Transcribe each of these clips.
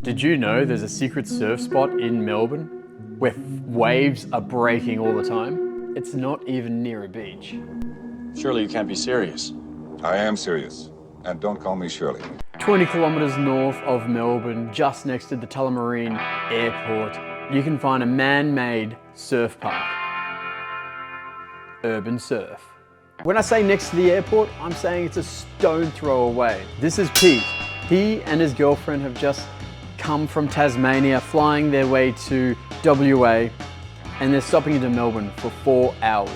Did you know there's a secret surf spot in Melbourne where waves are breaking all the time? It's not even near a beach. Surely you can't be serious. I am serious. And don't call me Shirley. 20 kilometres north of Melbourne, just next to the Tullamarine Airport, you can find a man-made surf park. Urban Surf. When I say next to the airport, I'm saying it's a stone throw away. This is Pete. He and his girlfriend have just come from Tasmania, flying their way to WA, and they're stopping into Melbourne for 4 hours.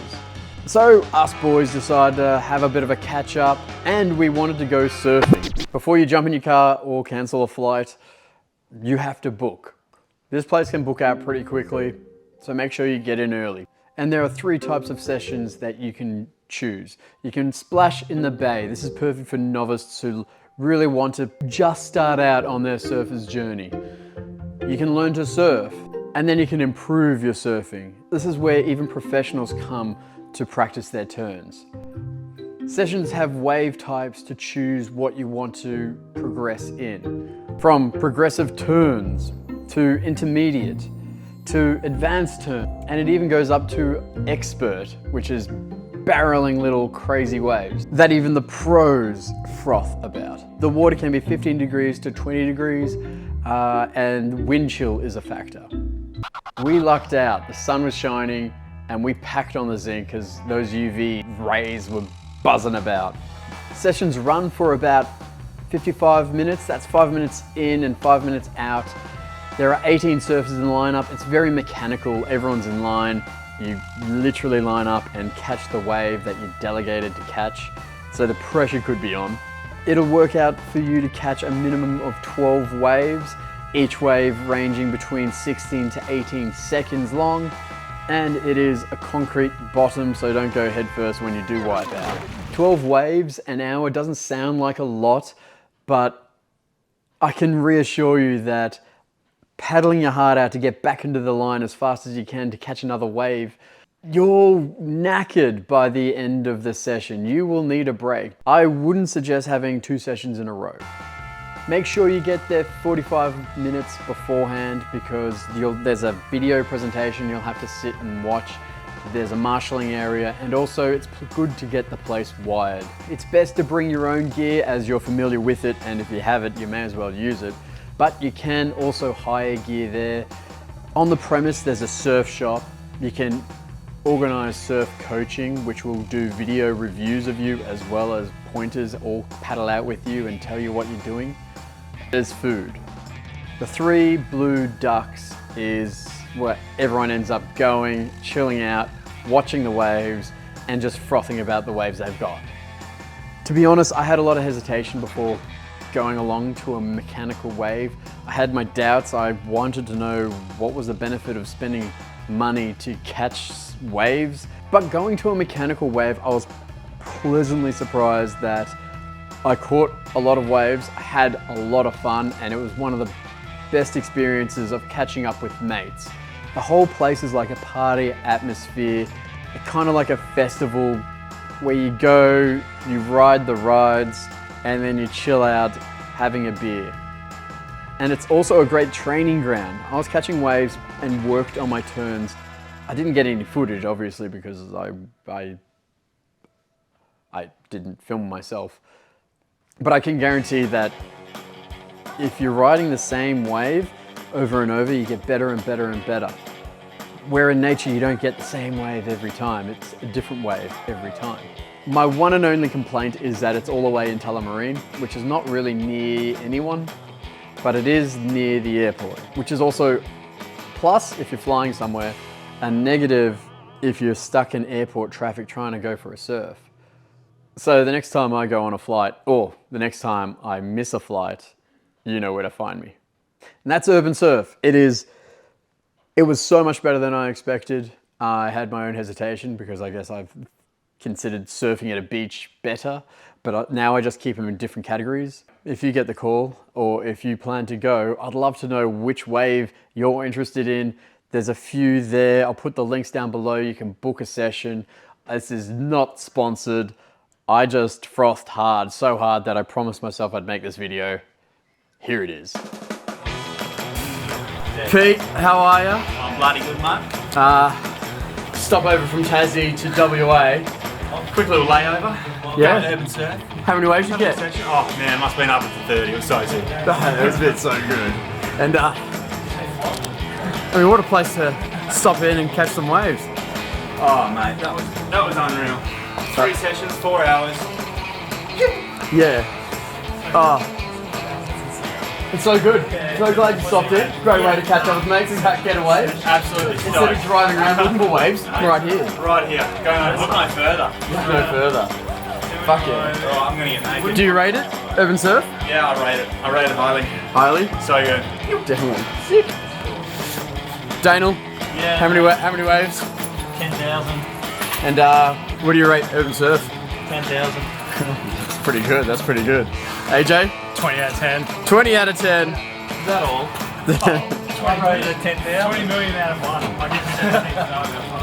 So us boys decided to have a bit of a catch up, and we wanted to go surfing. Before you jump in your car or cancel a flight, you have to book. This place can book out pretty quickly, so make sure you get in early. And there are 3 types of sessions that you can choose. You can splash in the bay. This is perfect for novices who really want to just start out on their surfer's journey. You can learn to surf, and then you can improve your surfing. This is where even professionals come to practice their turns. Sessions have wave types to choose what you want to progress in. From progressive turns to intermediate to advanced turn, and it even goes up to expert, which is barreling little crazy waves that even the pros froth about. The water can be 15 degrees to 20 degrees and wind chill is a factor. We lucked out, the sun was shining and we packed on the zinc because those UV rays were buzzing about. Sessions run for about 55 minutes, that's 5 minutes in and 5 minutes out. There are 18 surfers in the lineup, it's very mechanical, everyone's in line. You literally line up and catch the wave that you delegated to catch, so the pressure could be on. It'll work out for you to catch a minimum of 12 waves, each wave ranging between 16 to 18 seconds long, and it is a concrete bottom, so don't go head first when you do wipe out. 12 waves an hour doesn't sound like a lot, but I can reassure you that paddling your heart out to get back into the line as fast as you can to catch another wave, you're knackered by the end of the session. You will need a break. I wouldn't suggest having 2 sessions in a row. Make sure you get there 45 minutes beforehand because there's a video presentation you'll have to sit and watch. There's a marshalling area, and also it's good to get the place wired. It's best to bring your own gear as you're familiar with it, and if you have it, you may as well use it. But you can also hire gear there. On the premise, there's a surf shop. You can organize surf coaching, which will do video reviews of you as well as pointers, or paddle out with you and tell you what you're doing. There's food. The 3 Blue Ducks is where everyone ends up going, chilling out, watching the waves, and just frothing about the waves they've got. To be honest, I had a lot of hesitation before going along to a mechanical wave. I had my doubts. I wanted to know what was the benefit of spending money to catch waves. But going to a mechanical wave, I was pleasantly surprised that I caught a lot of waves, I had a lot of fun, and it was one of the best experiences of catching up with mates. The whole place is like a party atmosphere, kind of like a festival where you go, you ride the rides, and then you chill out having a beer. And it's also a great training ground. I was catching waves and worked on my turns. I didn't get any footage, obviously, because I didn't film myself. But I can guarantee that if you're riding the same wave over and over, you get better and better and better. Where in nature, you don't get the same wave every time. It's a different wave every time. My one and only complaint is that it's all the way in Tullamarine, which is not really near anyone, but it is near the airport, which is also plus if you're flying somewhere, a negative if you're stuck in airport traffic trying to go for a surf. So the next time I go on a flight, or the next time I miss a flight, you know where to find me. And that's Urban Surf. It was so much better than I expected. I had my own hesitation because I guess I've considered surfing at a beach better, but now I just keep them in different categories. If you get the call or if you plan to go, I'd love to know which wave you're interested in. There's a few there. I'll put the links down below. You can book a session. This is not sponsored. I just frothed hard, so hard that I promised myself I'd make this video. Here it is. Pete, how are you? I'm bloody good, mate. Stop over from Tassie to WA. Quick little layover. Yeah. Going to Urban Surf. How many waves you get? Session. Oh man, must have been up to 30. It was so sick. It was been so good. And I mean, what a place to stop in and catch some waves. Oh mate, that was unreal. 3 sessions, 4 hours. Yeah. Oh. It's so good. So glad you stopped in. Great way to catch up with mates and get a wave. Absolutely Instead of stoked. driving around looking for waves, right here. Right here. Look no further. No further. Fuck yeah. Oh, I'm gonna get naked. Do you rate it? Urban Surf? Yeah, I rate it. I rate it highly. Highly? So good. Definitely. Sick. Daniel, Yeah. how many waves? 10,000. And what do you rate Urban Surf? 10,000. That's pretty good. That's pretty good. AJ? 20 out of 10. 20 out of 10. Is that all? I rated it 10,000. 20 million out of 1. I give you 17.